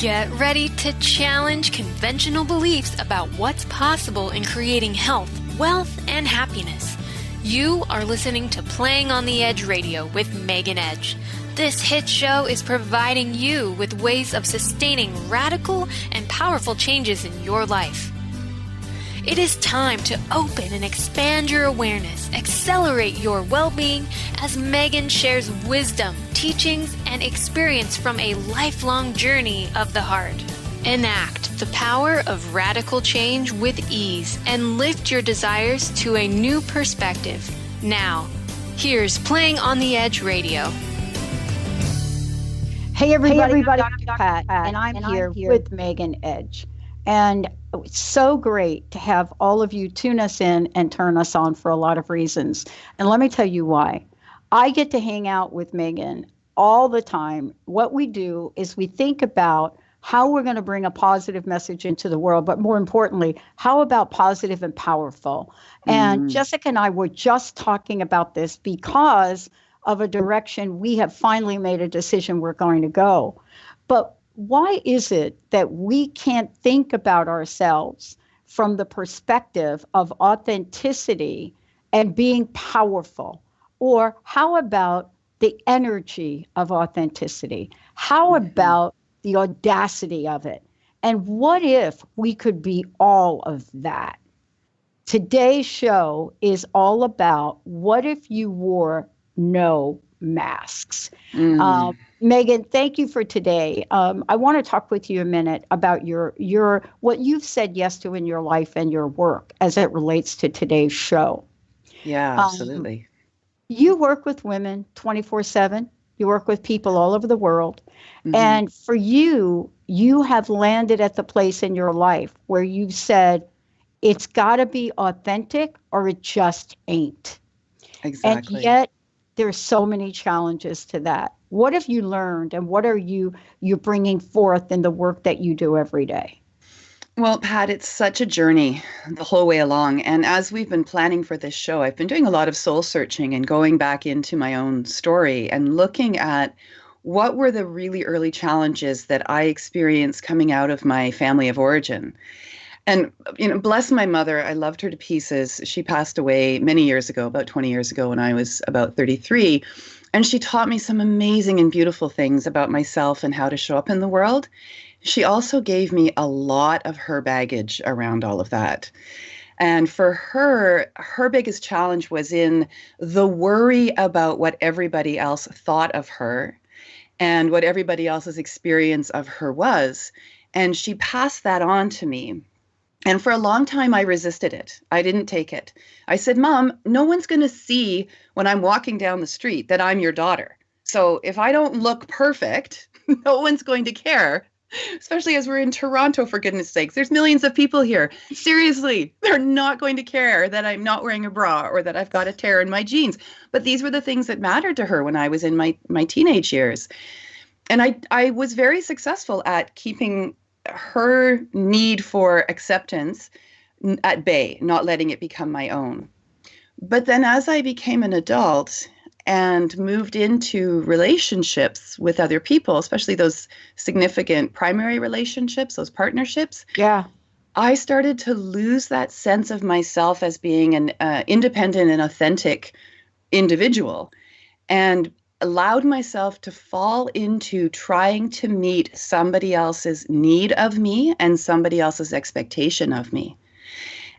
Get ready to challenge conventional beliefs about what's possible in creating health, wealth, and happiness. You are listening to Playing on the Edge Radio with Megan Edge. This hit show is providing you with ways of sustaining radical and powerful changes in your life. It is time to open and expand your awareness, accelerate your well-being as Megan shares wisdom, teachings, and experience from a lifelong journey of the heart. Enact the power of radical change with ease and lift your desires to a new perspective. Now, here's Playing on the Edge Radio. Hey everybody, I'm Dr. Pat, and I'm here with Megan Edge. And it's so great to have all of you tune us in and turn us on for a lot of reasons. And let me tell you why. I get to hang out with Megan all the time. What we do is we think about how we're going to bring a positive message into the world, but more importantly, how about positive and powerful? And Jessica and I were just talking about this because of a direction we have finally made a decision we're going to go. But why is it that we can't think about ourselves from the perspective of authenticity and being powerful? Or how about the energy of authenticity? How about the audacity of it? And what if we could be all of that? Today's show is all about what if you wore no masks. Megan, thank you for today. I want to talk with you a minute about your what you've said yes to in your life and your work as it relates to today's show. Yeah, absolutely. You work with women 24/7. You work with people all over the world. And for you, you have landed at the place in your life where you've said, it's got to be authentic or it just ain't. Exactly. And yet, there's so many challenges to that. What have you learned and what are you're bringing forth in the work that you do every day? Well, Pat, it's such a journey the whole way along. And as we've been planning for this show, I've been doing a lot of soul searching and going back into my own story and looking at what were the really early challenges that I experienced coming out of my family of origin. And, bless my mother, I loved her to pieces. She passed away many years ago, about 20 years ago when I was about 33. And she taught me some amazing and beautiful things about myself and how to show up in the world. She also gave me a lot of her baggage around all of that. And for her biggest challenge was in the worry about what everybody else thought of her and what everybody else's experience of her was. And she passed that on to me. And for a long time, I resisted it. I didn't take it. I said, Mom, no one's going to see when I'm walking down the street that I'm your daughter. So if I don't look perfect, no one's going to care, especially as we're in Toronto, for goodness sakes. There's millions of people here. Seriously, they're not going to care that I'm not wearing a bra or that I've got a tear in my jeans. But these were the things that mattered to her when I was in my teenage years. And I was very successful at keeping her need for acceptance at bay, not letting it become my own. But then as I became an adult and moved into relationships with other people, especially those significant primary relationships, those partnerships, I started to lose that sense of myself as being an independent and authentic individual, and allowed myself to fall into trying to meet somebody else's need of me and somebody else's expectation of me.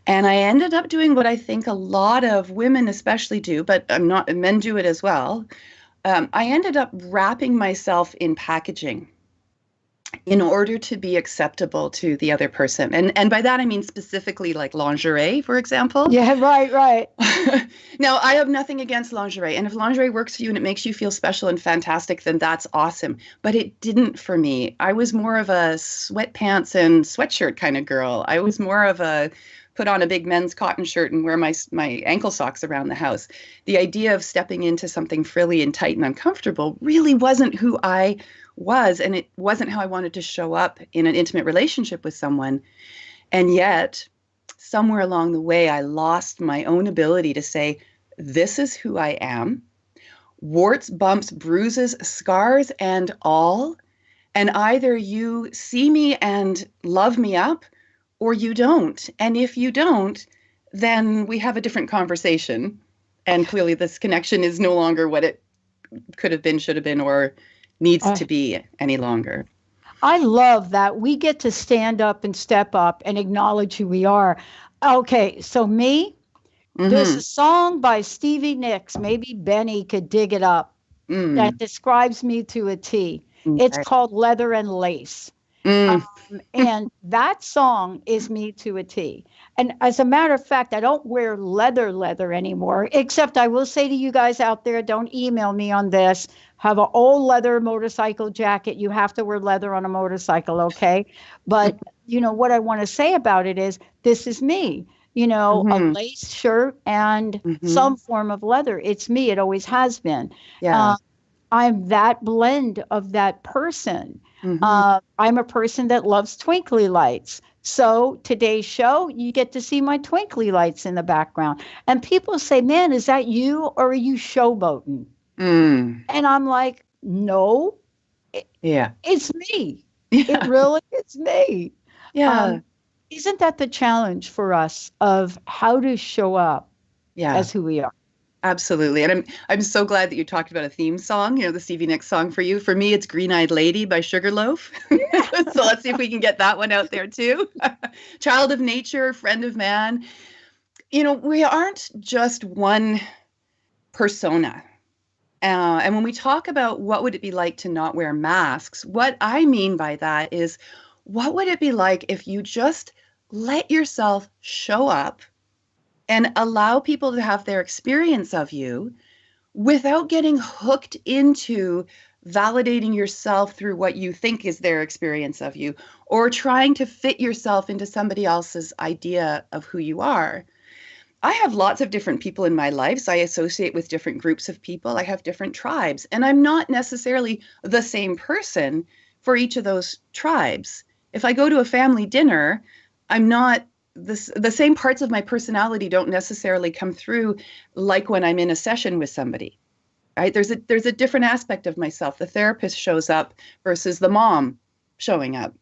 And I ended up doing what I think a lot of women especially do, but men do it as well. I ended up wrapping myself in packaging in order to be acceptable to the other person. And by that, I mean specifically like lingerie, for example. Yeah, right. Now, I have nothing against lingerie. And if lingerie works for you and it makes you feel special and fantastic, then that's awesome. But it didn't for me. I was more of a sweatpants and sweatshirt kind of girl. I was more of a put on a big men's cotton shirt and wear my ankle socks around the house. The idea of stepping into something frilly and tight and uncomfortable really wasn't who I was, and it wasn't how I wanted to show up in an intimate relationship with someone. And yet, somewhere along the way, I lost my own ability to say, this is who I am, warts, bumps, bruises, scars, and all. And either you see me and love me up, or you don't. And if you don't, then we have a different conversation. And clearly this connection is no longer what it could have been, should have been, or needs to be any longer. I love that we get to stand up and step up and acknowledge who we are. Okay, so me, there's a song by Stevie Nicks, maybe Benny could dig it up, that describes me to a T. It's called Leather and Lace. And that song is me to a T. And as a matter of fact, I don't wear leather anymore, except I will say to you guys out there, don't email me on this. Have an old leather motorcycle jacket. You have to wear leather on a motorcycle, okay? But, what I want to say about it is, this is me. A lace shirt and some form of leather. It's me. It always has been. Yeah. I'm that blend of that person. I'm a person that loves twinkly lights. So today's show, you get to see my twinkly lights in the background. And people say, man, is that you or are you showboating? And I'm like, no, it's me. It really is me. Yeah. Isn't that the challenge for us of how to show up as who we are? Absolutely. And I'm so glad that you talked about a theme song, the Stevie Nicks song for you. For me, it's Green-Eyed Lady by Loaf. So let's see if we can get that one out there too. Child of nature, friend of man. We aren't just one persona. And when we talk about what would it be like to not wear masks, what I mean by that is, what would it be like if you just let yourself show up and allow people to have their experience of you without getting hooked into validating yourself through what you think is their experience of you, or trying to fit yourself into somebody else's idea of who you are. I have lots of different people in my life. So I associate with different groups of people. I have different tribes, and I'm not necessarily the same person for each of those tribes. If I go to a family dinner, I'm not the same parts of my personality don't necessarily come through like when I'm in a session with somebody, right? There's a different aspect of myself. The therapist shows up versus the mom showing up.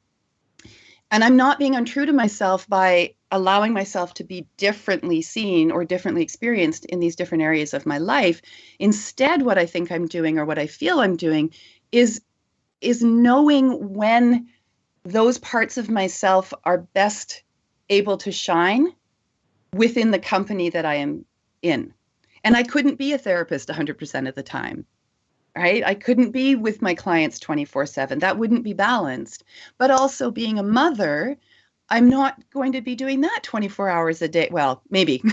And I'm not being untrue to myself by allowing myself to be differently seen or differently experienced in these different areas of my life. Instead, what I think I'm doing or what I feel I'm doing is knowing when those parts of myself are best able to shine within the company that I am in. And I couldn't be a therapist 100% of the time, right? I couldn't be with my clients 24/7. That wouldn't be balanced. But also being a mother, I'm not going to be doing that 24 hours a day. Well, maybe,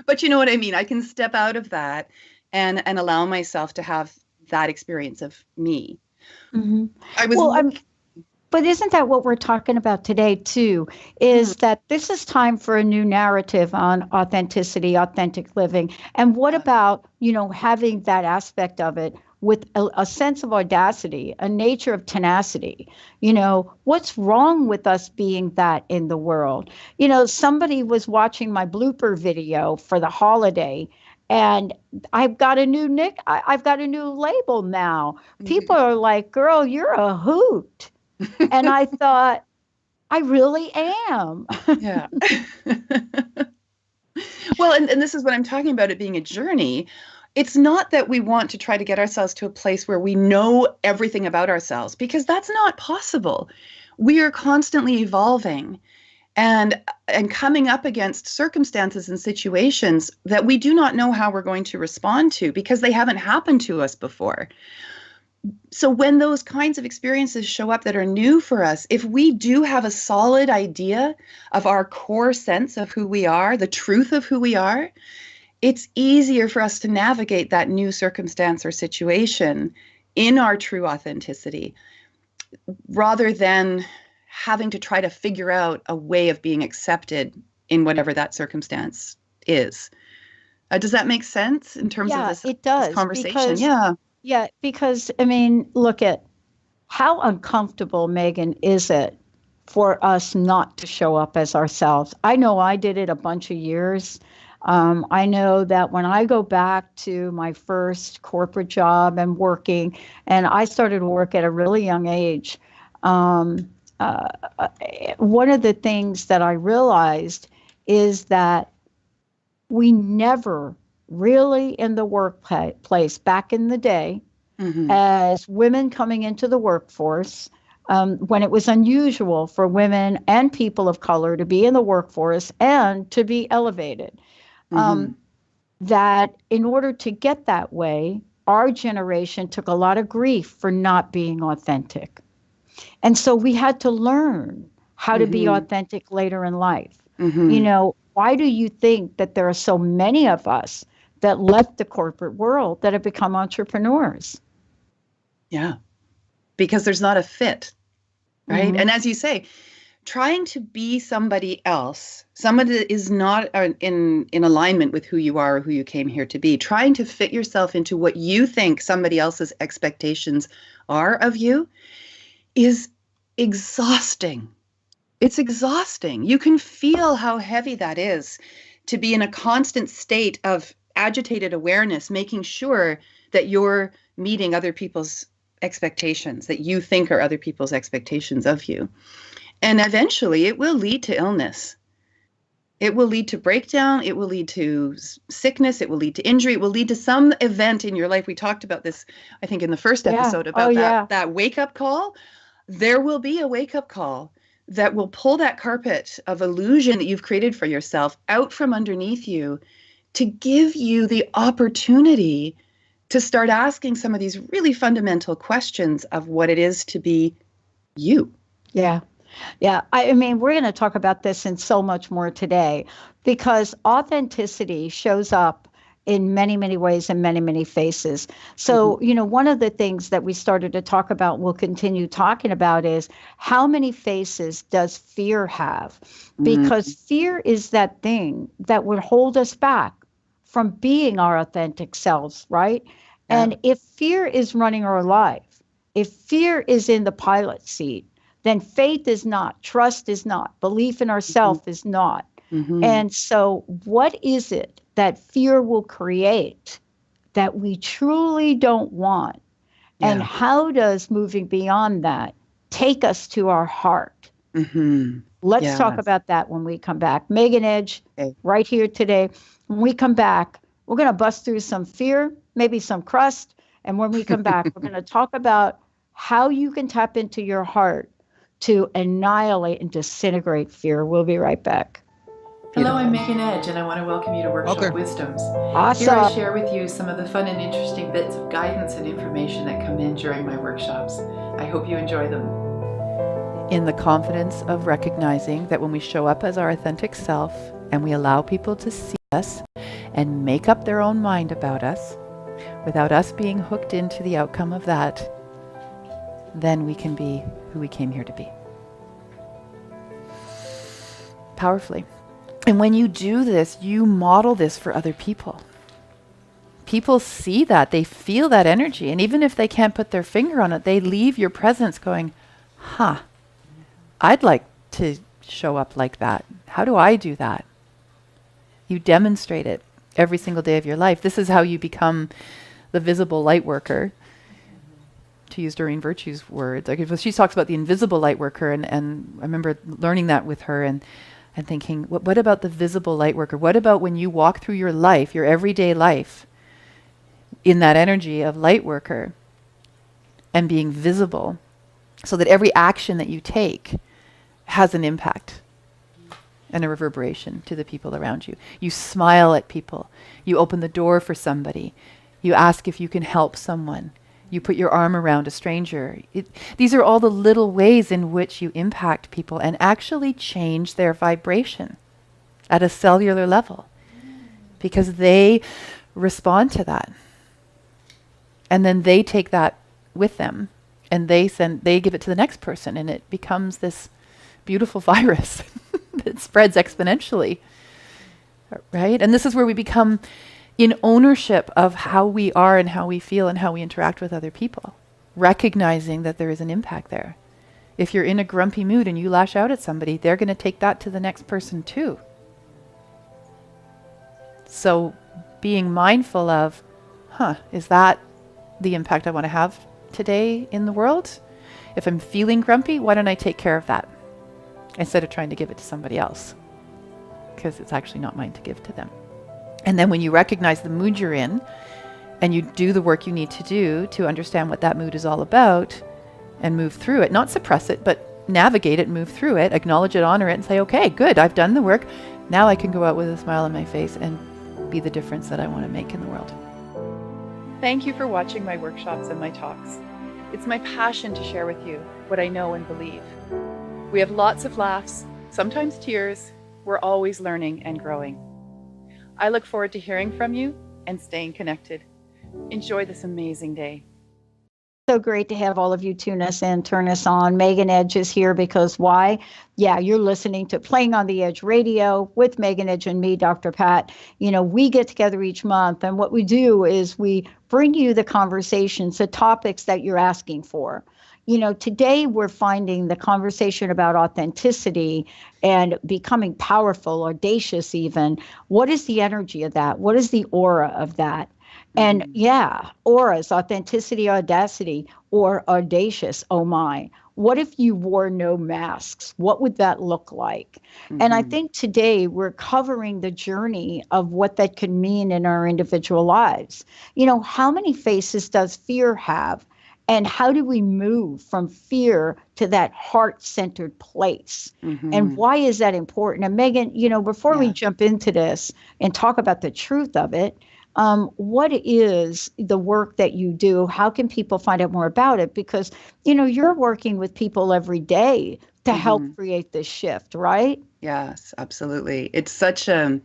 but you know what I mean? I can step out of that and allow myself to have that experience of me. But isn't that what we're talking about today, too, is that this is time for a new narrative on authenticity, authentic living. And what about, having that aspect of it with a sense of audacity, a nature of tenacity? What's wrong with us being that in the world? Somebody was watching my blooper video for the holiday, and I've got a new label now. People are like, girl, you're a hoot. And I thought, I really am. Yeah. Well, and this is what I'm talking about, it being a journey. It's not that we want to try to get ourselves to a place where we know everything about ourselves, because that's not possible. We are constantly evolving and coming up against circumstances and situations that we do not know how we're going to respond to because they haven't happened to us before. So when those kinds of experiences show up that are new for us, if we do have a solid idea of our core sense of who we are, the truth of who we are, it's easier for us to navigate that new circumstance or situation in our true authenticity, rather than having to try to figure out a way of being accepted in whatever that circumstance is. Does that make sense in terms of this conversation? Yeah, because, look at how uncomfortable, Megan, is it for us not to show up as ourselves? I know I did it a bunch of years. I know that when I go back to my first corporate job and working, and I started work at a really young age, um, uh, one of the things that I realized is that we never really in the workplace back in the day, as women coming into the workforce, when it was unusual for women and people of color to be in the workforce and to be elevated. That in order to get that way, our generation took a lot of grief for not being authentic. And so we had to learn how to be authentic later in life. You know, why do you think that there are so many of us that left the corporate world that have become entrepreneurs? Yeah, because there's not a fit, right? And as you say, trying to be somebody else, somebody that is not in alignment with who you are or who you came here to be, trying to fit yourself into what you think somebody else's expectations are of you is exhausting. It's exhausting. You can feel how heavy that is to be in a constant state of agitated awareness, making sure that you're meeting other people's expectations that you think are other people's expectations of you. And eventually it will lead to illness. It will lead to breakdown. It will lead to sickness. It will lead to injury. It will lead to some event in your life. We talked about this, I think, in the first episode about that wake-up call. There will be a wake-up call that will pull that carpet of illusion that you've created for yourself out from underneath you to give you the opportunity to start asking some of these really fundamental questions of what it is to be you. Yeah. Yeah. I mean, we're going to talk about this and so much more today because authenticity shows up in many, many ways and many, many faces. So, you know, one of the things that we started to talk about, we'll continue talking about is how many faces does fear have? Because fear is that thing that would hold us back from being our authentic selves, right? And if fear is running our life, if fear is in the pilot seat, then faith is not, trust is not, belief in ourselves is not. And so what is it that fear will create that we truly don't want? And how does moving beyond that take us to our heart? Let's talk about that when we come back. Megan Edge, right here today. When we come back, we're going to bust through some fear, maybe some crust. And when we come back, we're going to talk about how you can tap into your heart to annihilate and disintegrate fear. We'll be right back. Hello, I'm Megan Edge, and I want to welcome you to Workshop Wisdoms. Awesome. Here I share with you some of the fun and interesting bits of guidance and information that come in during my workshops. I hope you enjoy them. In the confidence of recognizing that when we show up as our authentic self and we allow people to see us and make up their own mind about us, without us being hooked into the outcome of that, then we can be who we came here to be. Powerfully. And when you do this, you model this for other people. People see that, they feel that energy, and even if they can't put their finger on it, they leave your presence going, I'd like to show up like that. How do I do that? You demonstrate it every single day of your life. This is how you become the visible light worker, to use Doreen Virtue's words. She talks about the invisible light worker, and I remember learning that with her and thinking, what about the visible light worker? What about when you walk through your life, your everyday life, in that energy of light worker and being visible, so that every action that you take has an impact and a reverberation to the people around you. You smile at people. You open the door for somebody. You ask if you can help someone. You put your arm around a stranger. These are all the little ways in which you impact people and actually change their vibration at a cellular level, because they respond to that. And then they take that with them and they give it to the next person, and it becomes this beautiful virus that spreads exponentially. Right? And this is where we become in ownership of how we are and how we feel and how we interact with other people, recognizing that there is an impact there. If you're in a grumpy mood and you lash out at somebody, they're going to take that to the next person too. So being mindful of, is that the impact I want to have today in the world? If I'm feeling grumpy, why don't I take care of that instead of trying to give it to somebody else? Because it's actually not mine to give to them. And then when you recognize the mood you're in and you do the work you need to do to understand what that mood is all about and move through it, not suppress it, but navigate it, move through it, acknowledge it, honor it, and say, okay, good, I've done the work. Now I can go out with a smile on my face and be the difference that I want to make in the world. Thank you for watching my workshops and my talks. It's my passion to share with you what I know and believe. We have lots of laughs, sometimes tears. We're always learning and growing. I look forward to hearing from you and staying connected. Enjoy this amazing day. So great to have all of you tune us in, turn us on. Megan Edge is here because why? Yeah, you're listening to Playing on the Edge Radio with Megan Edge and me, Dr. Pat. We get together each month, and what we do is we bring you the conversations, the topics that you're asking for. Today we're finding the conversation about authenticity and becoming powerful, audacious even. What is the energy of that? What is the aura of that? And auras, authenticity, audacity, or audacious, oh my. What if you wore no masks? What would that look like? And I think today we're covering the journey of what that could mean in our individual lives. How many faces does fear have? And how do we move from fear to that heart-centered place? And why is that important? And Megan, before we jump into this and talk about the truth of it, what is the work that you do? How can people find out more about it? Because, you're working with people every day to help create this shift, right? Yes, absolutely. It's such a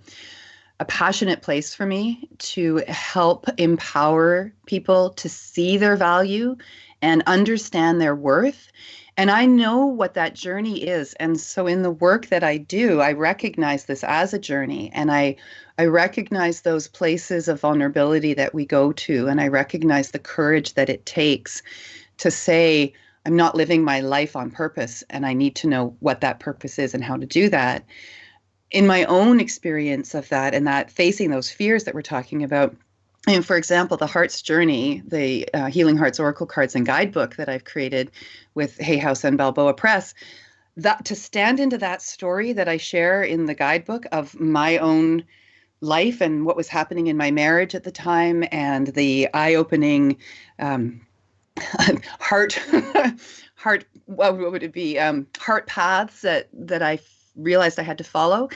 passionate place for me to help empower people to see their value and understand their worth. And I know what that journey is. And so in the work that I do, I recognize this as a journey. And I recognize those places of vulnerability that we go to. And I recognize the courage that it takes to say, I'm not living my life on purpose. And I need to know what that purpose is and how to do that. In my own experience of that and that facing those fears that we're talking about, and for example, the Heart's Journey, the Healing Hearts Oracle Cards and Guidebook that I've created with Hay House and Balboa Press, that to stand into that story that I share in the guidebook of my own life and what was happening in my marriage at the time and the eye-opening heart, what would it be? Heart paths that I realized I had to follow.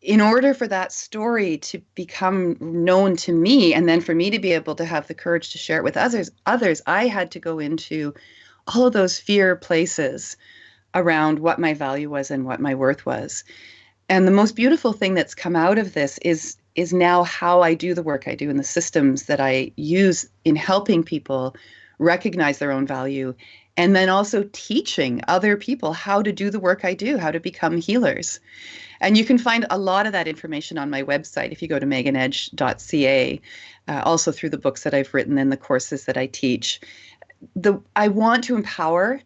In order for that story to become known to me, and then for me to be able to have the courage to share it with others, I had to go into all of those fear places around what my value was and what my worth was. And the most beautiful thing that's come out of this is now how I do the work I do and the systems that I use in helping people recognize their own value, and then also teaching other people how to do the work I do, how to become healers. And you can find a lot of that information on my website if you go to meganedge.ca, also through the books that I've written and the courses that I teach. I want to empower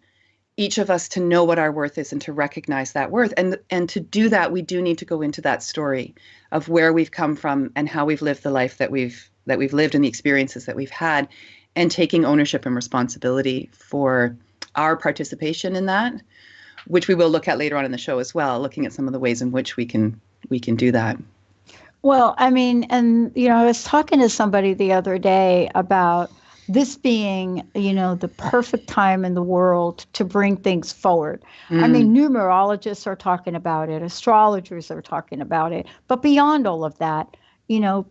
each of us to know what our worth is and to recognize that worth. And to do that, we do need to go into that story of where we've come from and how we've lived the life that we've lived and the experiences that we've had, and taking ownership and responsibility for our participation in that, which we will look at later on in the show as well, looking at some of the ways in which we can do that. Well, I mean, and, I was talking to somebody the other day about this being, the perfect time in the world to bring things forward. I mean, numerologists are talking about it, astrologers are talking about it, but beyond all of that,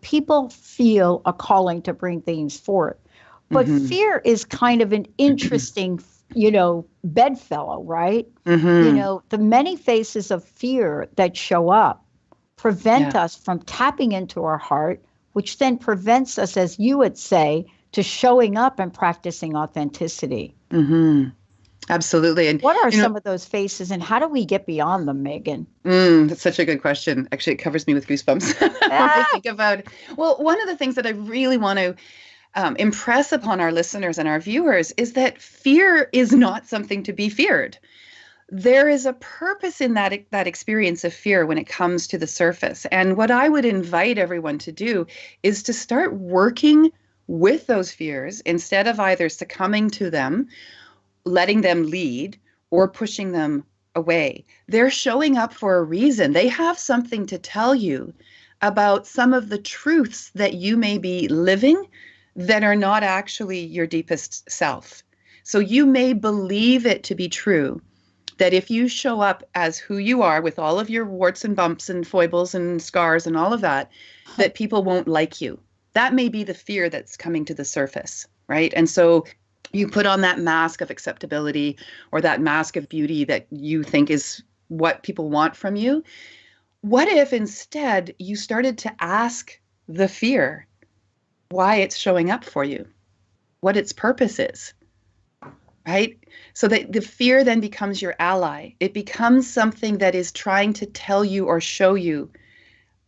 people feel a calling to bring things forward. But fear is kind of an interesting, bedfellow, right? The many faces of fear that show up prevent us from tapping into our heart, which then prevents us, as you would say, to showing up and practicing authenticity. Absolutely. And what are some of those faces, and how do we get beyond them, Megan? That's such a good question. Actually, it covers me with goosebumps when I think about it. Well, one of the things that I really want to impress upon our listeners and our viewers is that fear is not something to be feared. there is a purpose in that experience of fear when it comes to the surface. And what I would invite everyone to do is to start working with those fears instead of either succumbing to them, letting them lead, or pushing them away. They're showing up for a reason. They have something to tell you about some of the truths that you may be living that are not actually your deepest self. So you may believe it to be true that if you show up as who you are with all of your warts and bumps and foibles and scars and all of that, that people won't like you. That may be the fear that's coming to the surface, right? And so you put on that mask of acceptability or that mask of beauty that you think is what people want from you. What if instead you started to ask the fear why it's showing up for you, what its purpose is? Right? So that the fear then becomes your ally. It becomes something that is trying to tell you or show you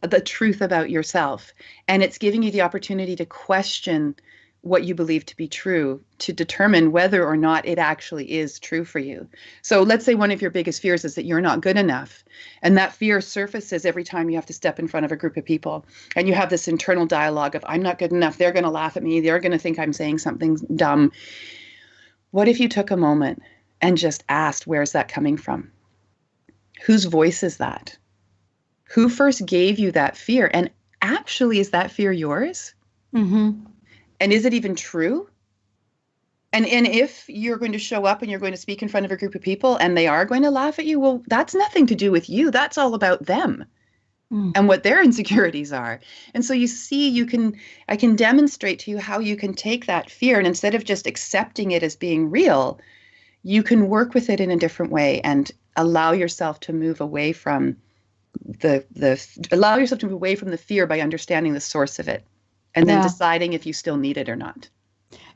the truth about yourself. And it's giving you the opportunity to question what you believe to be true, to determine whether or not it actually is true for you. So let's say one of your biggest fears is that you're not good enough. And that fear surfaces every time you have to step in front of a group of people. And you have this internal dialogue of, I'm not good enough. They're going to laugh at me. They're going to think I'm saying something dumb. What if you took a moment and just asked, where's that coming from? Whose voice is that? Who first gave you that fear? And actually, is that fear yours? Mm-hmm. And is it even true? And if you're going to show up and you're going to speak in front of a group of people and they are going to laugh at you, well, that's nothing to do with you. That's all about them and what their insecurities are. And so you see, I can demonstrate to you how you can take that fear and instead of just accepting it as being real, you can work with it in a different way and allow yourself to move away from the fear by understanding the source of it and then deciding if you still need it or not.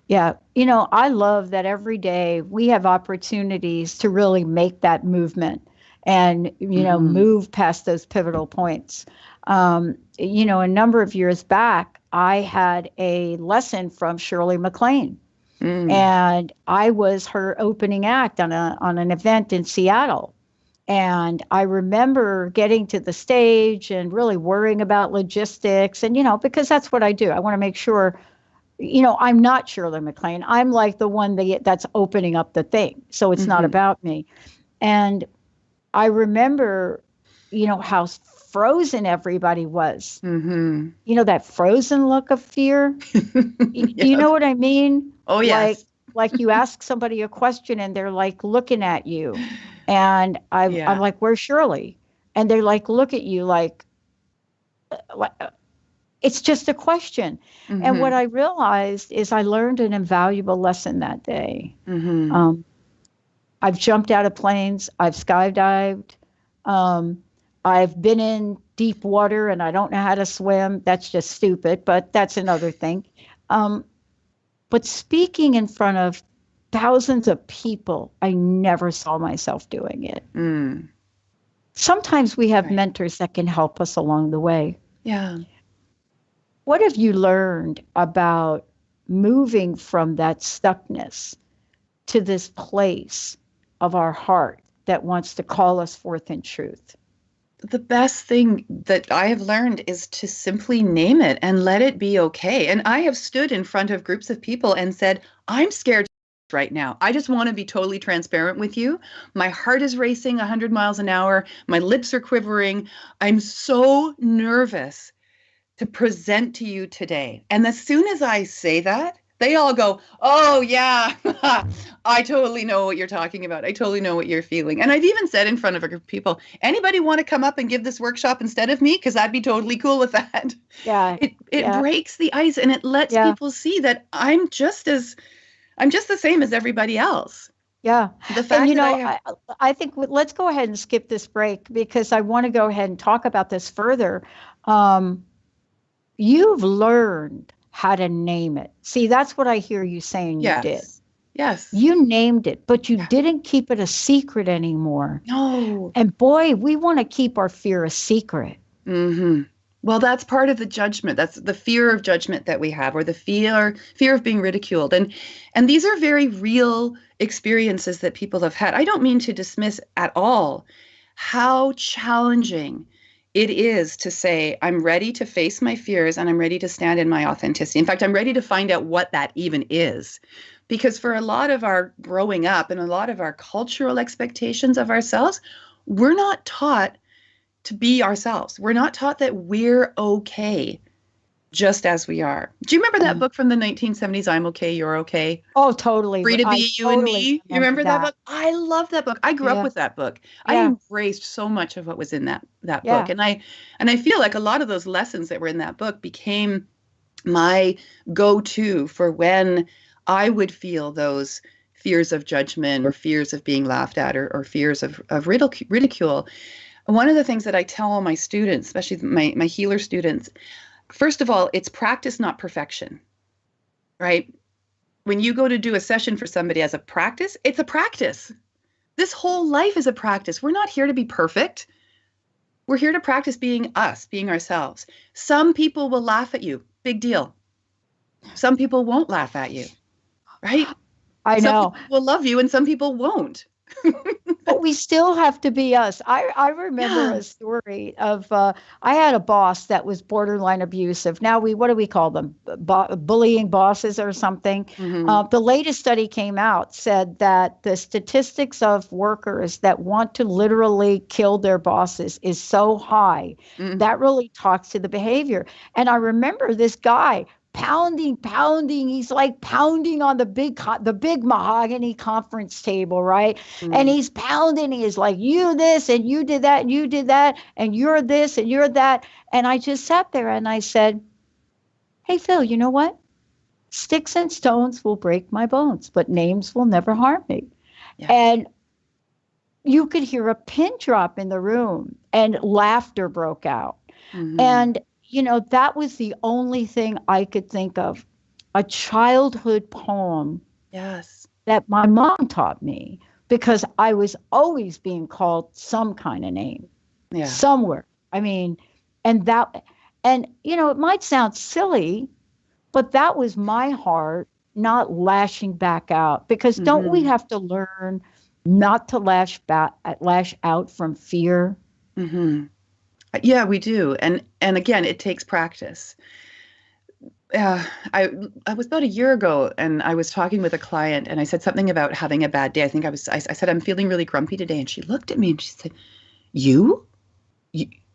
Yeah. I love that every day we have opportunities to really make that movement and, move past those pivotal points. A number of years back, I had a lesson from Shirley MacLaine. And I was her opening act on an event in Seattle. And I remember getting to the stage and really worrying about logistics and, because that's what I do. I want to make sure, I'm not Shirley MacLaine. I'm like the one that's opening up the thing. So it's not about me. And I remember, how frozen everybody was. That frozen look of fear. Do you know what I mean? Oh, yes. Like you ask somebody a question and they're like looking at you. And I'm like, where's Shirley? And they like look at you like it's just a question. And what I realized is I learned an invaluable lesson that day. I've jumped out of planes. I've skydived. I've been in deep water and I don't know how to swim. That's just stupid, but that's another thing. But speaking in front of thousands of people, I never saw myself doing it. Sometimes we have mentors that can help us along the way. Yeah. What have you learned about moving from that stuckness to this place of our heart that wants to call us forth in truth? The best thing that I have learned is to simply name it and let it be okay. And I have stood in front of groups of people and said, I'm scared right now. I just want to be totally transparent with you. My heart is racing 100 miles an hour. My lips are quivering. I'm so nervous to present to you today. And as soon as I say that, they all go, oh, yeah, I totally know what you're talking about. I totally know what you're feeling. And I've even said in front of a group of people, anybody want to come up and give this workshop instead of me? Because I'd be totally cool with that. Yeah. It breaks the ice and it lets people see that I'm just the same as everybody else. Yeah. The fact I think let's go ahead and skip this break because I want to go ahead and talk about this further. You've learned how to name it. See, that's what I hear you saying you did. Yes. You named it, but you didn't keep it a secret anymore. No. And boy, we want to keep our fear a secret. Well, that's part of the judgment. That's the fear of judgment that we have, or the fear of being ridiculed. And these are very real experiences that people have had. I don't mean to dismiss at all how challenging it is to say, I'm ready to face my fears and I'm ready to stand in my authenticity. In fact, I'm ready to find out what that even is. Because for a lot of our growing up and a lot of our cultural expectations of ourselves, we're not taught to be ourselves. We're not taught that we're okay just as we are. Do you remember that book from the 1970s, I'm Okay, You're Okay? Oh, totally. Free to be you and me. You remember that book? I love that book. I grew up with that book. I embraced so much of what was in that book. And I feel like a lot of those lessons that were in that book became my go-to for when I would feel those fears of judgment or fears of being laughed at or fears of ridicule. One of the things that I tell all my students, especially my healer students, first of all, it's practice, not perfection, right? When you go to do a session for somebody as a practice, it's a practice. This whole life is a practice. We're not here to be perfect. We're here to practice being us, being ourselves. Some people will laugh at you. Big deal. Some people won't laugh at you, right? I know. Some people will love you and some people won't. But we still have to be us. I remember a story of I had a boss that was borderline abusive. Now what do we call them? Bullying bosses or something. Mm-hmm. The latest study came out, said that the statistics of workers that want to literally kill their bosses is so high. Mm-hmm. That really talks to the behavior. And I remember this guy pounding. He's like pounding on the big mahogany conference table, right? Mm. And he's pounding. He's like, you this and you did that and you did that and you're this and you're that. And I just sat there and I said, hey, Phil, you know what? Sticks and stones will break my bones, but names will never harm me. Yeah. And you could hear a pin drop in the room and laughter broke out. Mm-hmm. And that was the only thing I could think of, a childhood poem. Yes. That my mom taught me, because I was always being called some kind of name. Yeah. Somewhere. I mean, and it might sound silly, but that was my heart not lashing back out, because don't we have to learn not to lash out from fear? Mm-hmm. Yeah, we do. And again, it takes practice. I was about a year ago and I was talking with a client and I said something about having a bad day. I said, I'm feeling really grumpy today. And she looked at me and she said, you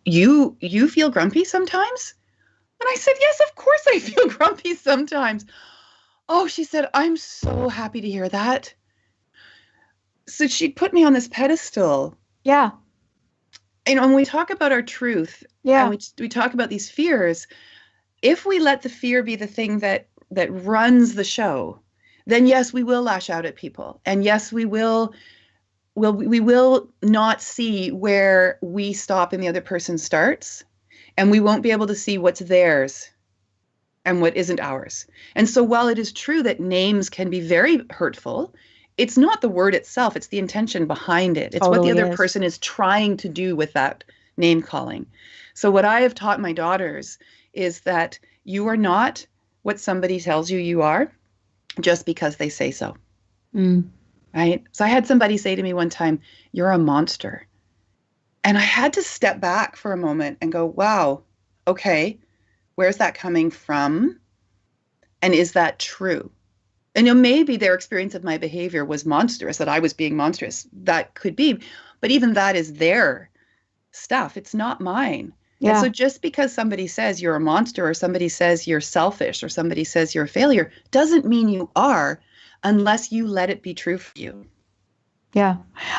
feel grumpy sometimes? And I said, yes, of course I feel grumpy sometimes. Oh, she said, I'm so happy to hear that. So she put me on this pedestal. Yeah. And when we talk about our truth, and we talk about these fears, if we let the fear be the thing that runs the show, then yes, we will lash out at people. And yes, we will not see where we stop and the other person starts. And we won't be able to see what's theirs and what isn't ours. And so while it is true that names can be very hurtful, it's not the word itself, it's the intention behind it. It's what the other person is trying to do with that name calling. So what I have taught my daughters is that you are not what somebody tells you are just because they say so. Right? So I had somebody say to me one time, you're a monster. And I had to step back for a moment and go, wow, okay, where's that coming from? And is that true? And maybe their experience of my behavior was monstrous, that I was being monstrous. That could be. But even that is their stuff. It's not mine. Yeah. And so just because somebody says you're a monster or somebody says you're selfish or somebody says you're a failure doesn't mean you are, unless you let it be true for you. Yeah.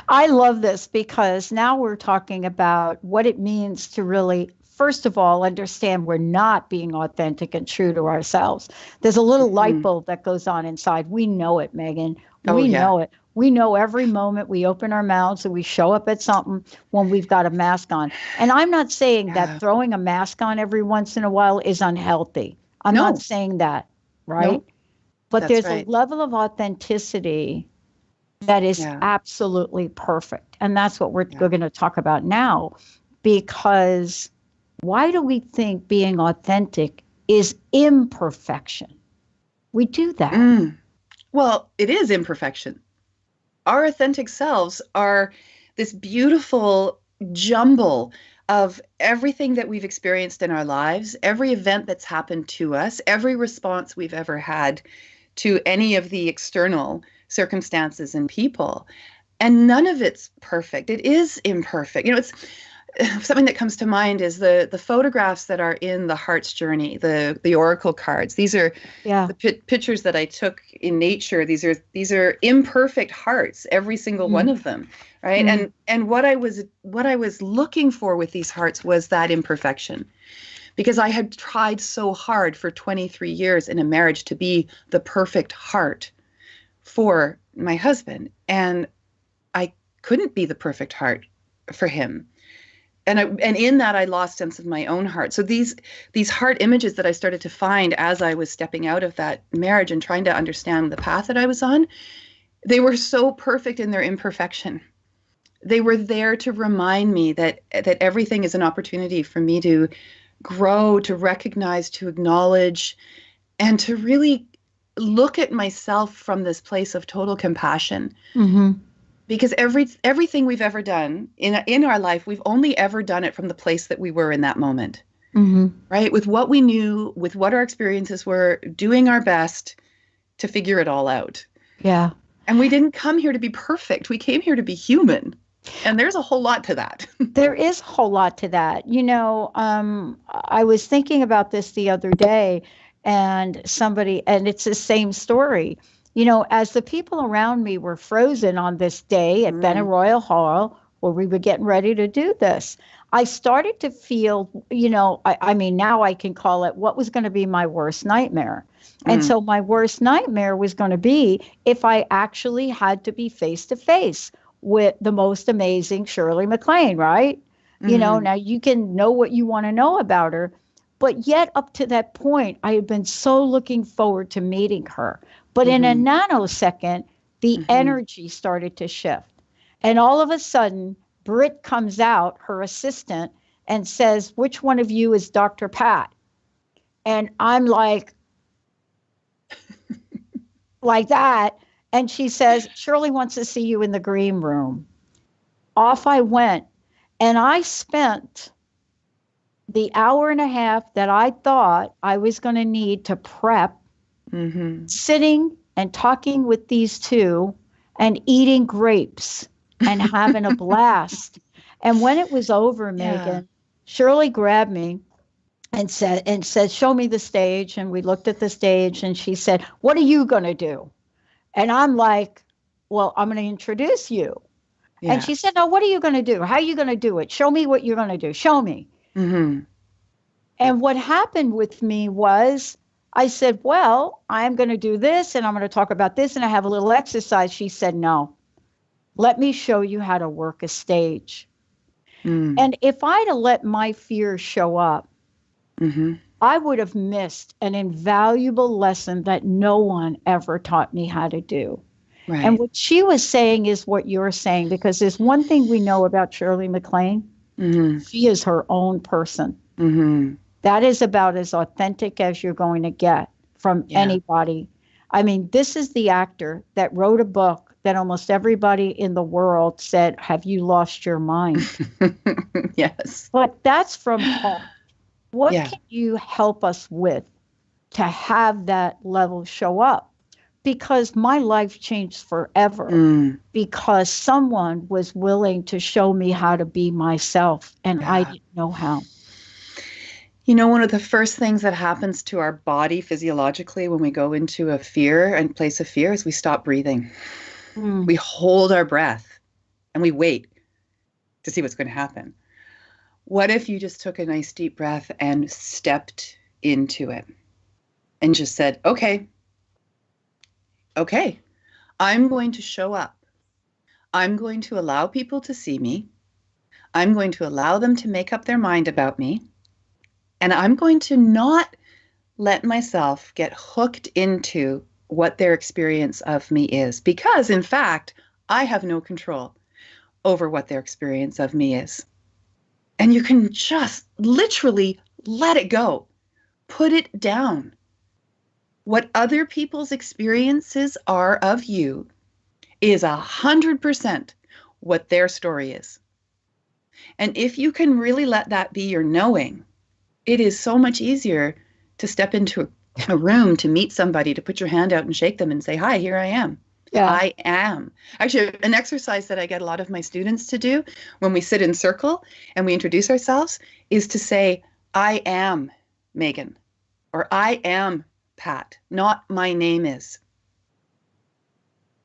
I love this, because now we're talking about what it means to really, first of all, understand we're not being authentic and true to ourselves. There's a little light bulb that goes on inside. We know it, Megan. We know it. We know every moment we open our mouths and we show up at something when we've got a mask on. And I'm not saying that throwing a mask on every once in a while is unhealthy. I'm not saying that, right? No, but there's a level of authenticity that is absolutely perfect. And that's what we're going to talk about now, because why do we think being authentic is imperfection? We do that. Well, it is imperfection. Our authentic selves are this beautiful jumble of everything that we've experienced in our lives, every event that's happened to us, every response we've ever had to any of the external circumstances and people. And none of it's perfect. It is imperfect. It's something that comes to mind is the photographs that are in the Heart's Journey, the oracle cards. These are the pictures that I took in nature. These are imperfect hearts, every single one of them, right? And what I was looking for with these hearts was that imperfection, because I had tried so hard for 23 years in a marriage to be the perfect heart for my husband, and I couldn't be the perfect heart for him. And in that, I lost sense of my own heart. So these heart images that I started to find as I was stepping out of that marriage and trying to understand the path that I was on, they were so perfect in their imperfection. They were there to remind me that everything is an opportunity for me to grow, to recognize, to acknowledge, and to really look at myself from this place of total compassion. Mm-hmm. Because everything we've ever done in our life, we've only ever done it from the place that we were in that moment, right? With what we knew, with what our experiences were, doing our best to figure it all out. Yeah. And we didn't come here to be perfect. We came here to be human. And there's a whole lot to that. There is a whole lot to that. I was thinking about this the other day, and it's the same story. As the people around me were frozen on this day at Benaroyal Hall, where we were getting ready to do this, I started to feel, now I can call it what was going to be my worst nightmare. And so my worst nightmare was going to be if I actually had to be face to face with the most amazing Shirley MacLaine, right? Now you can know what you want to know about her, but yet up to that point, I had been so looking forward to meeting her. But in a nanosecond, the energy started to shift. And all of a sudden, Britt comes out, her assistant, and says, "Which one of you is Dr. Pat?" And I'm like that. And she says, "Shirley wants to see you in the green room." Off I went. And I spent the hour and a half that I thought I was going to need to prep, sitting and talking with these two and eating grapes and having a blast. And when it was over, Megan, Shirley grabbed me and said, "Show me the stage." And we looked at the stage, and she said, "What are you going to do?" And I'm like, "Well, I'm going to introduce you." Yeah. And she said, "No, what are you going to do? How are you going to do it? Show me what you're going to do. Show me." And what happened with me was I said, "Well, I'm going to do this, and I'm going to talk about this, and I have a little exercise." She said, "No, let me show you how to work a stage." And if I'd have let my fears show up, I would have missed an invaluable lesson that no one ever taught me how to do. Right. And what she was saying is what you're saying, because there's one thing we know about Shirley MacLaine. She is her own person. That is about as authentic as you're going to get from anybody. I mean, this is the actor that wrote a book that almost everybody in the world said, "Have you lost your mind?" Yes. But that's from heart. What can you help us with to have that level show up? Because my life changed forever because someone was willing to show me how to be myself, and I didn't know how. One of the first things that happens to our body physiologically when we go into a fear and place of fear is we stop breathing. We hold our breath and we wait to see what's going to happen. What if you just took a nice deep breath and stepped into it and just said, okay, I'm going to show up. I'm going to allow people to see me. I'm going to allow them to make up their mind about me. And I'm going to not let myself get hooked into what their experience of me is, because in fact, I have no control over what their experience of me is. And you can just literally let it go. Put it down. What other people's experiences are of you is 100% what their story is. And if you can really let that be your knowing, it is so much easier to step into a room, to meet somebody, to put your hand out and shake them and say, hi, here I am. Yeah. I am. Actually, an exercise that I get a lot of my students to do when we sit in circle and we introduce ourselves is to say, I am Megan, or I am Pat, not my name is.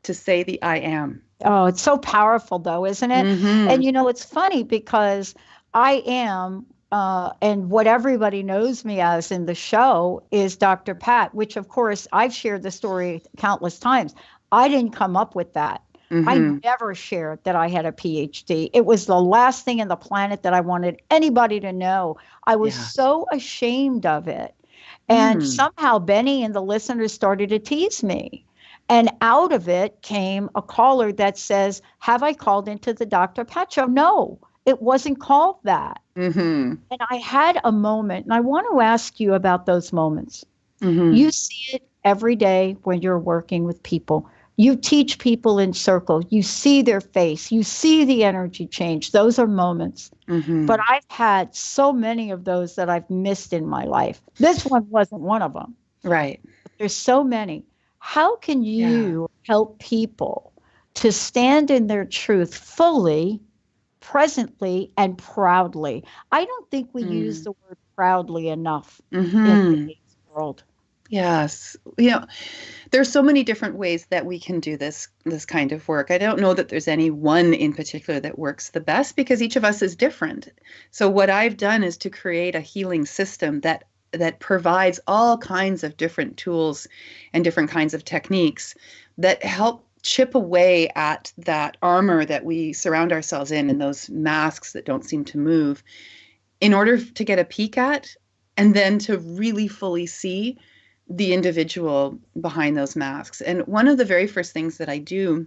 To say the I am. Oh, it's so powerful though, isn't it? Mm-hmm. And it's funny because I am, and what everybody knows me as in the show is Dr. Pat, which of course I've shared the story countless times. I didn't come up with that. Mm-hmm. I never shared that I had a PhD. It was the last thing on the planet that I wanted anybody to know. I was so ashamed of it. And somehow Benny and the listeners started to tease me. And out of it came a caller that says, have I called into the Dr. Pat show? No, it wasn't called that. Mm-hmm. And I had a moment, and I want to ask you about those moments. Mm-hmm. You see it every day when you're working with people. You teach people in circle. You see their face. You see the energy change. Those are moments. Mm-hmm. But I've had so many of those that I've missed in my life. This one wasn't one of them. Right. There's so many. How can you help people to stand in their truth fully, presently, and proudly? I don't think we use the word proudly enough in today's world. Yes. There's so many different ways that we can do this kind of work. I don't know that there's any one in particular that works the best because each of us is different. So what I've done is to create a healing system that provides all kinds of different tools and different kinds of techniques that help chip away at that armor that we surround ourselves in and those masks that don't seem to move in order to get a peek at and then to really fully see the individual behind those masks. And one of the very first things that I do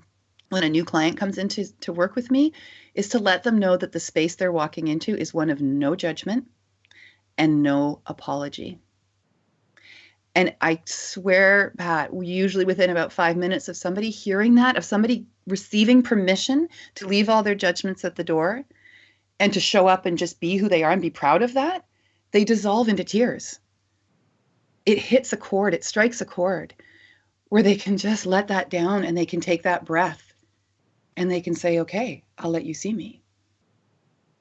when a new client comes in to work with me is to let them know that the space they're walking into is one of no judgment and no apology. And I swear, Pat, usually within about 5 minutes of somebody hearing that, of somebody receiving permission to leave all their judgments at the door and to show up and just be who they are and be proud of that, they dissolve into tears. It hits a chord, it strikes a chord where they can just let that down and they can take that breath and they can say, okay, I'll let you see me.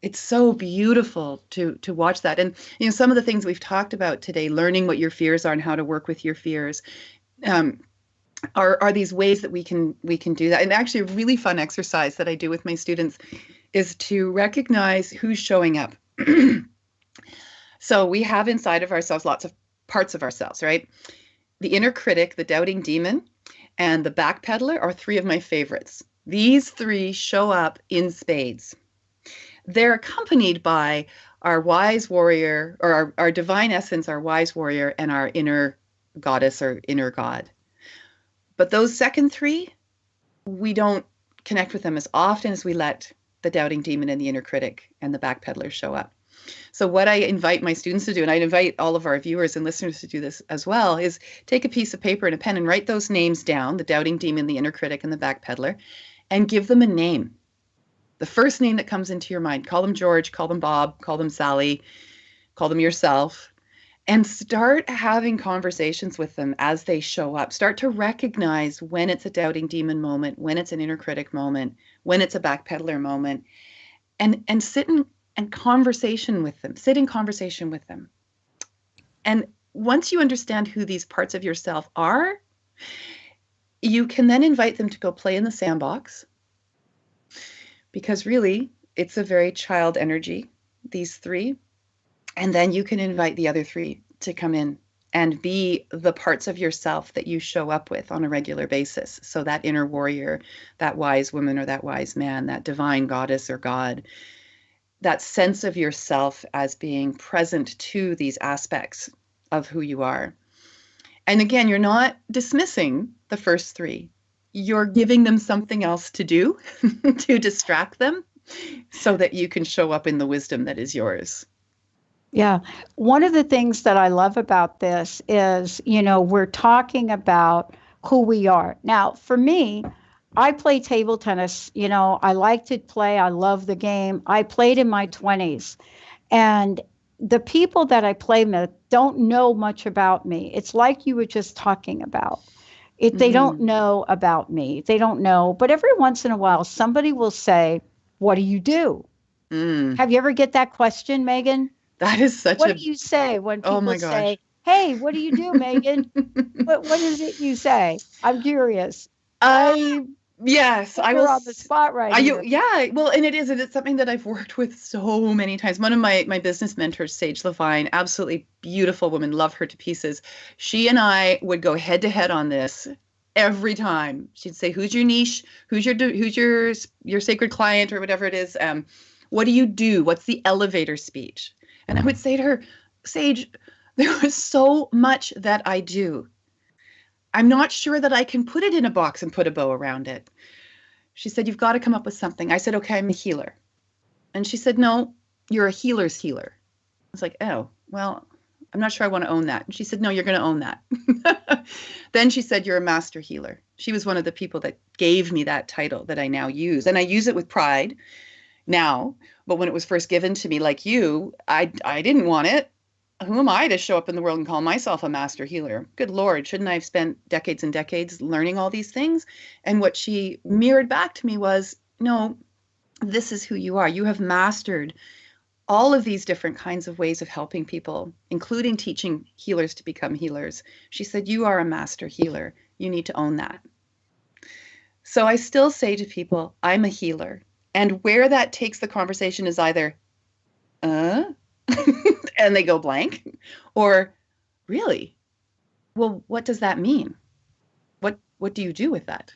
It's so beautiful to watch that. And some of the things we've talked about today, learning what your fears are and how to work with your fears, are these ways that we can do that. And actually a really fun exercise that I do with my students is to recognize who's showing up. So we have inside of ourselves lots of parts of ourselves, right? The inner critic, the doubting demon, and the backpedaler are three of my favorites. These three show up in spades. They're accompanied by our wise warrior, or our divine essence, our wise warrior, and our inner goddess or inner god. But those second three, we don't connect with them as often as we let the doubting demon and the inner critic and the backpedaler show up. So what I invite my students to do, and I invite all of our viewers and listeners to do this as well, is take a piece of paper and a pen and write those names down, the doubting demon, the inner critic, and the backpedaler, and give them a name. The first name that comes into your mind. Call them George, call them Bob, call them Sally, call them yourself, and start having conversations with them as they show up. Start to recognize when it's a doubting demon moment, when it's an inner critic moment, when it's a backpedaler moment, and sit in conversation with them. Sit in conversation with them. And once you understand who these parts of yourself are, you can then invite them to go play in the sandbox. Because really, it's a very child energy, these three. And then you can invite the other three to come in and be the parts of yourself that you show up with on a regular basis. So that inner warrior, that wise woman or that wise man, that divine goddess or god, that sense of yourself as being present to these aspects of who you are. And again, you're not dismissing the first three. You're giving them something else to do to distract them. so that you can show up in the wisdom that is yours. Yeah. One of the things that I love about this is, we're talking about who we are. Now, for me, I play table tennis. I like to play. I love the game. I played in my 20s. And the people that I play with don't know much about me. It's like you were just talking about. They don't know about me. They don't know. But every once in a while, somebody will say, what do you do? Have you ever get that question, Megan? That is such What do you say when people say, hey, what do you do, Megan? What is it you say? I'm curious. Yes, I will. On the spot here. Yeah, well, and it's something that I've worked with so many times. One of my business mentors, Sage Levine, absolutely beautiful woman, love her to pieces. She and I would go head to head on this every time. She'd say, who's your niche? Who's your sacred client, or whatever it is? What do you do? What's the elevator speech? And I would say to her, Sage, there was so much that I do. I'm not sure that I can put it in a box and put a bow around it. She said, you've got to come up with something. I said, okay, I'm a healer. And she said, no, you're a healer's healer. I was like, oh, well, I'm not sure I want to own that. And she said, no, you're going to own that. Then she said, you're a master healer. She was one of the people that gave me that title that I now use. And I use it with pride now. But when it was first given to me, like you, I didn't want it. Who am I to show up in the world and call myself a master healer? Good Lord, shouldn't I have spent decades and decades learning all these things? And what she mirrored back to me was, no, this is who you are. You have mastered all of these different kinds of ways of helping people, including teaching healers to become healers. She said, you are a master healer. You need to own that. So I still say to people, I'm a healer. And where that takes the conversation is either, and they go blank, or really? Well, what does that mean? What do you do with that?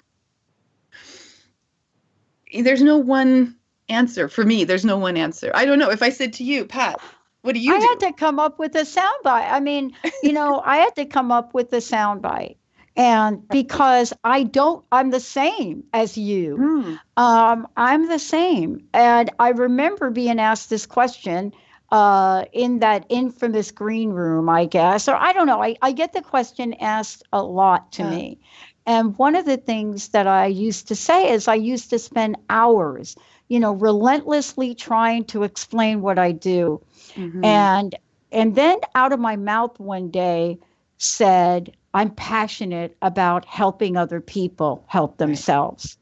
There's no one answer. For me, there's no one answer. I don't know. If I said to you, Pat, what do you do? I had to come up with a soundbite. I mean, I had to come up with a soundbite. And because I'm the same as you. I'm the same. And I remember being asked this question in that infamous green room, I guess, or I don't know. I get the question asked a lot to me. And one of the things that I used to say is I used to spend hours, relentlessly trying to explain what I do. And then out of my mouth one day said, I'm passionate about helping other people help themselves.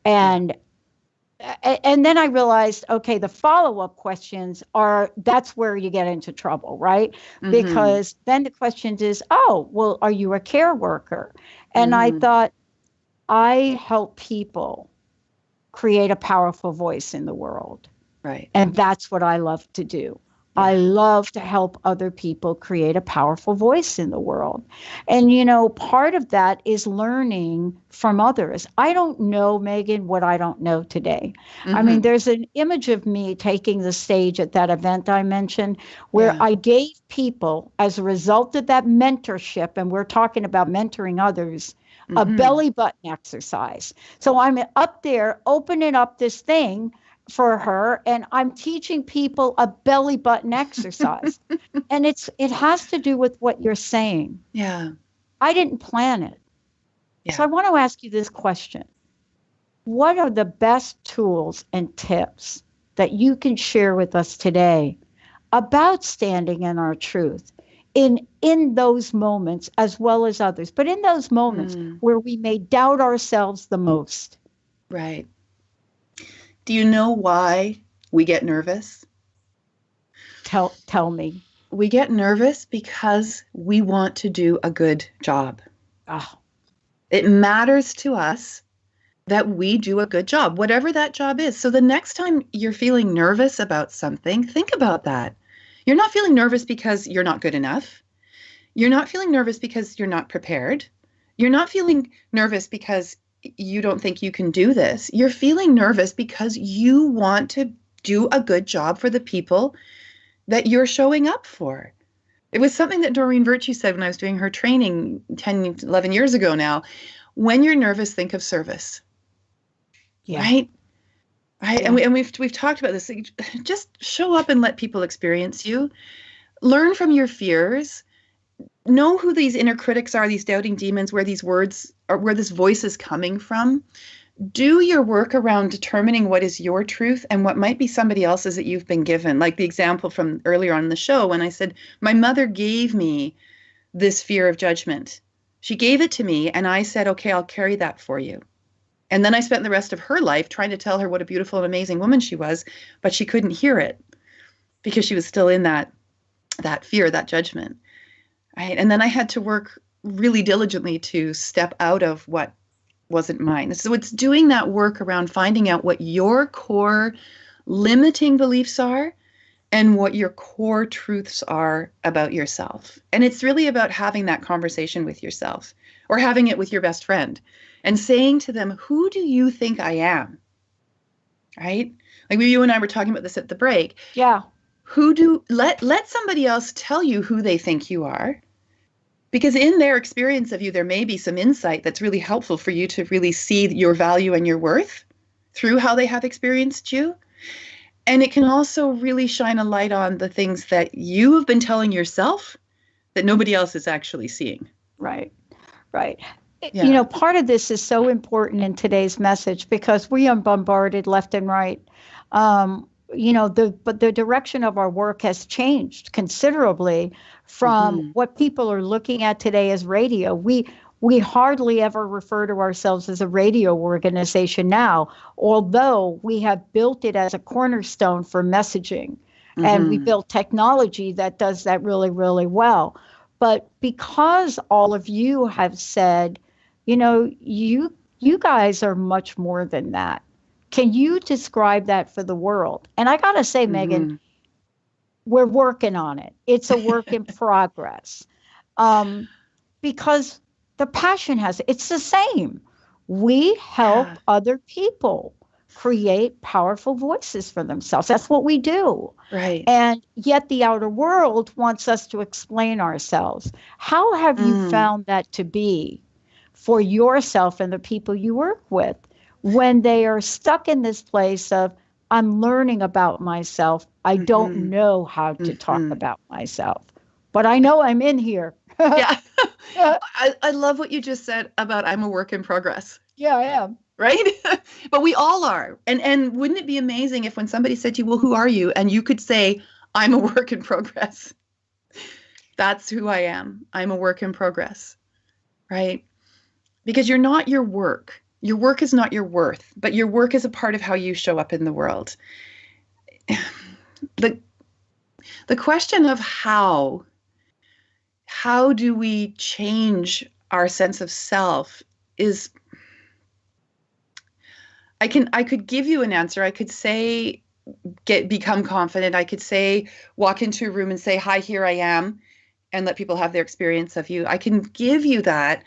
Right. And then I realized, okay, the follow-up questions that's where you get into trouble, right? Because then the question is, oh, well, are you a care worker? And I thought, I help people create a powerful voice in the world. Right. And that's what I love to do. I love to help other people create a powerful voice in the world. And, part of that is learning from others. I don't know, Megan, what I don't know today. I mean, there's an image of me taking the stage at that event I mentioned where I gave people, as a result of that mentorship, and we're talking about mentoring others, a belly button exercise. So I'm up there opening up this thing for her, and I'm teaching people a belly button exercise. And it has to do with what you're saying. Yeah. I didn't plan it. Yeah. So I want to ask you this question. What are the best tools and tips that you can share with us today about standing in our truth in those moments as well as others, but in those moments where we may doubt ourselves the most? Right. Do you know why we get nervous? Tell me. We get nervous because we want to do a good job. Oh. It matters to us that we do a good job, whatever that job is. So the next time you're feeling nervous about something, think about that. You're not feeling nervous because you're not good enough. You're not feeling nervous because you're not prepared. You're not feeling nervous because you don't think you can do this. You're feeling nervous because you want to do a good job for the people that you're showing up for. It was something that Doreen Virtue said when I was doing her training 10, 11 years ago now. When you're nervous, think of service. Yeah. Right? Right. Yeah. And we've talked about this. Just show up and let people experience you. Learn from your fears. Know who these inner critics are, these doubting demons, where these words are, where this voice is coming from. Do your work around determining what is your truth and what might be somebody else's that you've been given. Like the example from earlier on in the show when I said, my mother gave me this fear of judgment. She gave it to me and I said, okay, I'll carry that for you. And then I spent the rest of her life trying to tell her what a beautiful and amazing woman she was, but she couldn't hear it because she was still in that fear, that judgment. Right? And then I had to work really diligently to step out of what wasn't mine. So it's doing that work around finding out what your core limiting beliefs are and what your core truths are about yourself. And it's really about having that conversation with yourself or having it with your best friend and saying to them, who do you think I am? Right? Like you and I were talking about this at the break. Yeah. Let somebody else tell you who they think you are. Because in their experience of you, there may be some insight that's really helpful for you to really see your value and your worth through how they have experienced you. And it can also really shine a light on the things that you have been telling yourself that nobody else is actually seeing. Right. Yeah. Part of this is so important in today's message because we are bombarded left and right. But the direction of our work has changed considerably from what people are looking at today as radio. We hardly ever refer to ourselves as a radio organization now, although we have built it as a cornerstone for messaging. And we built technology that does that really, really well. But because all of you have said, you guys are much more than that. Can you describe that for the world? And I got to say, Megan, we're working on it. It's a work in progress. Because the passion it's the same. We help other people create powerful voices for themselves. That's what we do. Right. And yet the outer world wants us to explain ourselves. How have you found that to be for yourself and the people you work with when they are stuck in this place of, I'm learning about myself. I don't know how to talk about myself, but I know I'm in here. Yeah. I love what you just said about I'm a work in progress. Yeah, I am. Right? But we all are. And wouldn't it be amazing if when somebody said to you, well, who are you? And you could say, I'm a work in progress. That's who I am. I'm a work in progress. Right? Because you're not your work. Your work is not your worth, but your work is a part of how you show up in the world. The question of how do we change our sense of self is, I could give you an answer. I could say, become confident. I could say, walk into a room and say, hi, here I am, and let people have their experience of you. I can give you that.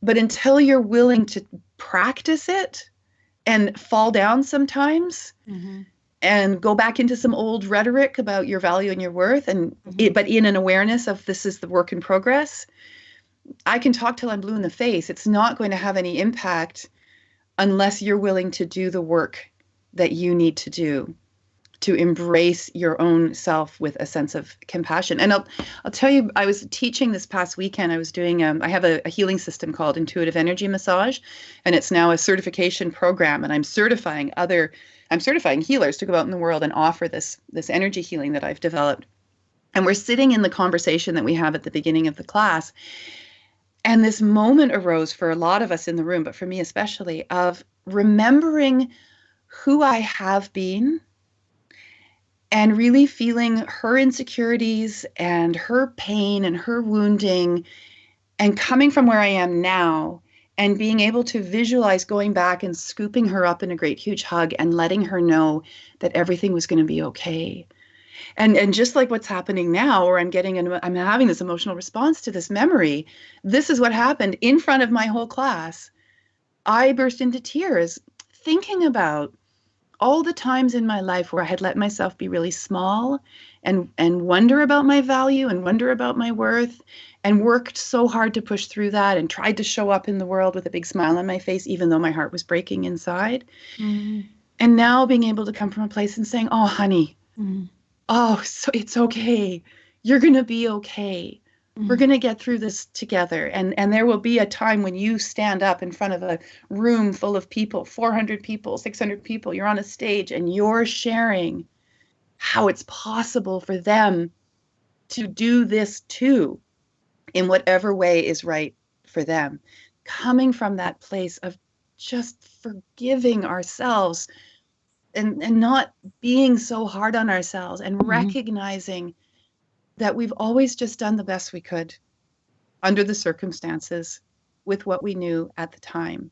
But until you're willing to practice it and fall down sometimes and go back into some old rhetoric about your value and your worth, but in an awareness of this is the work in progress, I can talk till I'm blue in the face. It's not going to have any impact unless you're willing to do the work that you need to do to embrace your own self with a sense of compassion. And I'll tell you, I was teaching this past weekend. I was doing, I have a healing system called Intuitive Energy Massage, and it's now a certification program. And I'm certifying healers to go out in the world and offer this energy healing that I've developed. And we're sitting in the conversation that we have at the beginning of the class. And this moment arose for a lot of us in the room, but for me especially, of remembering who I have been and really feeling her insecurities and her pain and her wounding and coming from where I am now and being able to visualize going back and scooping her up in a great huge hug and letting her know that everything was going to be okay. And just like what's happening now, where I'm having this emotional response to this memory, this is what happened in front of my whole class. I burst into tears thinking about all the times in my life where I had let myself be really small and wonder about my value and wonder about my worth and worked so hard to push through that and tried to show up in the world with a big smile on my face, even though my heart was breaking inside. And now being able to come from a place and saying, oh, honey, Mm. oh, so it's okay. You're going to be okay. We're going to get through this together. And there will be a time when you stand up in front of a room full of people, 400 people, 600 people, you're on a stage and you're sharing how it's possible for them to do this too, in whatever way is right for them. Coming from that place of just forgiving ourselves and not being so hard on ourselves, and recognizing that we've always just done the best we could under the circumstances with what we knew at the time.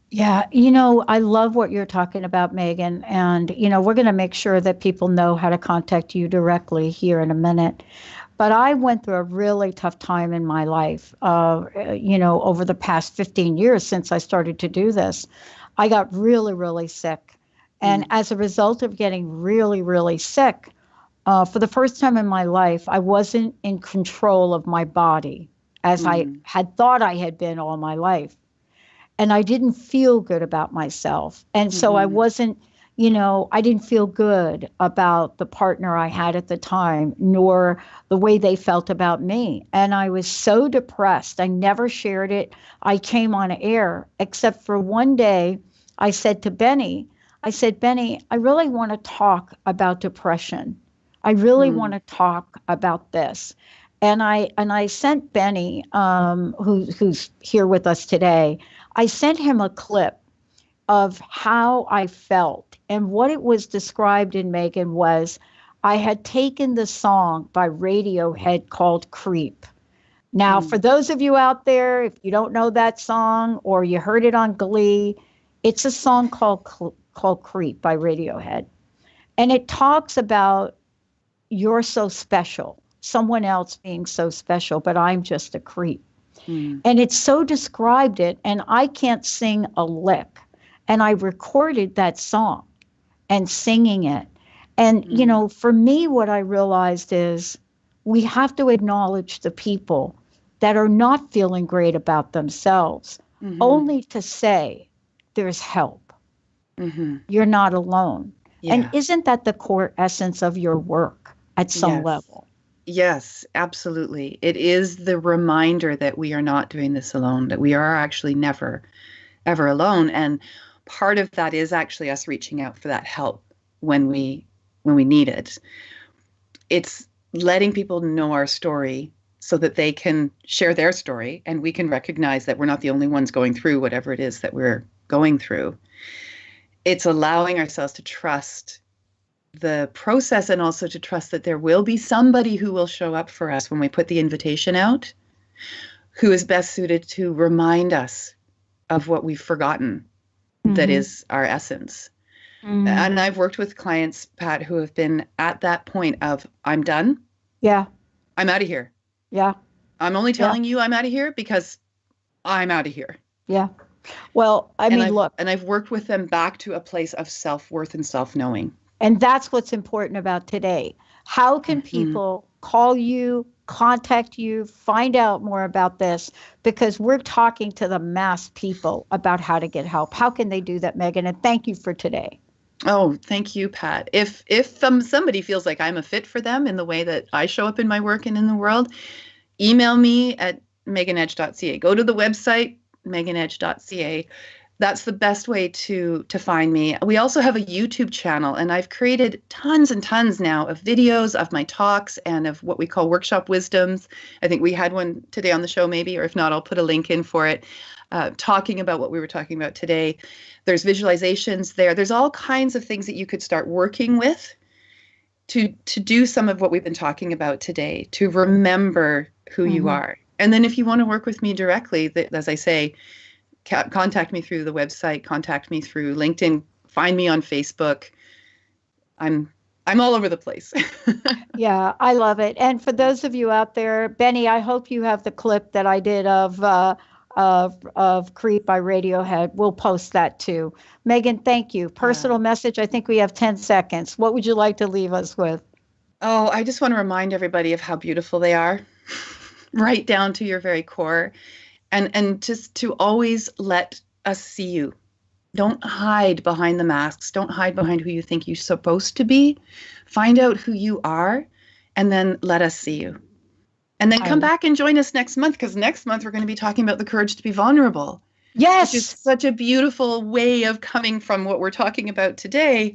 Yeah, I love what you're talking about, Megan. And, we're going to make sure that people know how to contact you directly here in a minute. But I went through a really tough time in my life, over the past 15 years since I started to do this. I got really, really sick. And as a result of getting really, really sick, for the first time in my life, I wasn't in control of my body as I had thought I had been all my life. And I didn't feel good about myself. And so I wasn't, I didn't feel good about the partner I had at the time, nor the way they felt about me. And I was so depressed. I never shared it. I came on air, except for one day I said to Benny, Benny, I really want to talk about depression. I really want to talk about this. And I sent Benny, who's here with us today, I sent him a clip of how I felt. And what it was described in, Megan, was I had taken the song by Radiohead called Creep. Now, for those of you out there, if you don't know that song or you heard it on Glee, it's a song called Creep by Radiohead. And it talks about you're so special, someone else being so special, but I'm just a creep. And it so described it, and I can't sing a lick. And I recorded that song and singing it. And, for me, what I realized is we have to acknowledge the people that are not feeling great about themselves, only to say there's help. You're not alone. Yeah. And isn't that the core essence of your work at some level? Yes, absolutely. It is the reminder that we are not doing this alone, that we are actually never, ever alone. And part of that is actually us reaching out for that help when we need it. It's letting people know our story so that they can share their story and we can recognize that we're not the only ones going through whatever it is that we're going through. It's allowing ourselves to trust the process and also to trust that there will be somebody who will show up for us when we put the invitation out, who is best suited to remind us of what we've forgotten that is our essence. And I've worked with clients, Pat, who have been at that point of, I'm done. Yeah. I'm out of here. Yeah. I'm only telling you I'm out of here because I'm out of here. Yeah. Well, look. And I've worked with them back to a place of self-worth and self-knowing. And that's what's important about today. How can people call you, contact you, find out more about this? Because we're talking to the mass people about how to get help. How can they do that, Megan? And thank you for today. Oh, thank you, Pat. If somebody feels like I'm a fit for them in the way that I show up in my work and in the world, email me at meganedge.ca. Go to the website, meganedge.ca. That's the best way to find me. We also have a YouTube channel, and I've created tons and tons now of videos of my talks and of what we call workshop wisdoms. I think we had one today on the show maybe, or if not, I'll put a link in for it, talking about what we were talking about today. There's visualizations there. There's all kinds of things that you could start working with to do some of what we've been talking about today, to remember who you are. And then if you want to work with me directly, as I say, contact me through the website, contact me through LinkedIn, find me on Facebook. I'm all over the place. Yeah, I love it. And for those of you out there, Benny, I hope you have the clip that I did of Creep by Radiohead. We'll post that too. Megan, thank you. Personal message. I think we have 10 seconds. What would you like to leave us with? Oh, I just want to remind everybody of how beautiful they are, right down to your very core. And just to always let us see you Don't hide behind the masks. Don't hide behind who you think you're supposed to be. Find out who you are, and then let us see you. And then come back and join us next month, because next month we're going to be talking about the courage to be vulnerable. Yes. Which is such a beautiful way of coming from what we're talking about today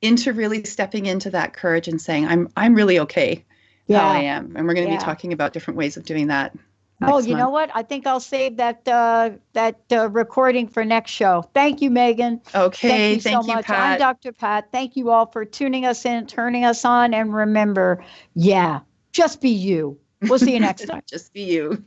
into really stepping into that courage and saying, I'm really okay how I am. And we're going to be talking about different ways of doing that. Oh, you know what? I think I'll save that recording for next show. Thank you, Megan. Okay. Thank you so much. Pat. I'm Dr. Pat. Thank you all for tuning us in, turning us on. And remember, just be you. We'll see you next time. Just be you.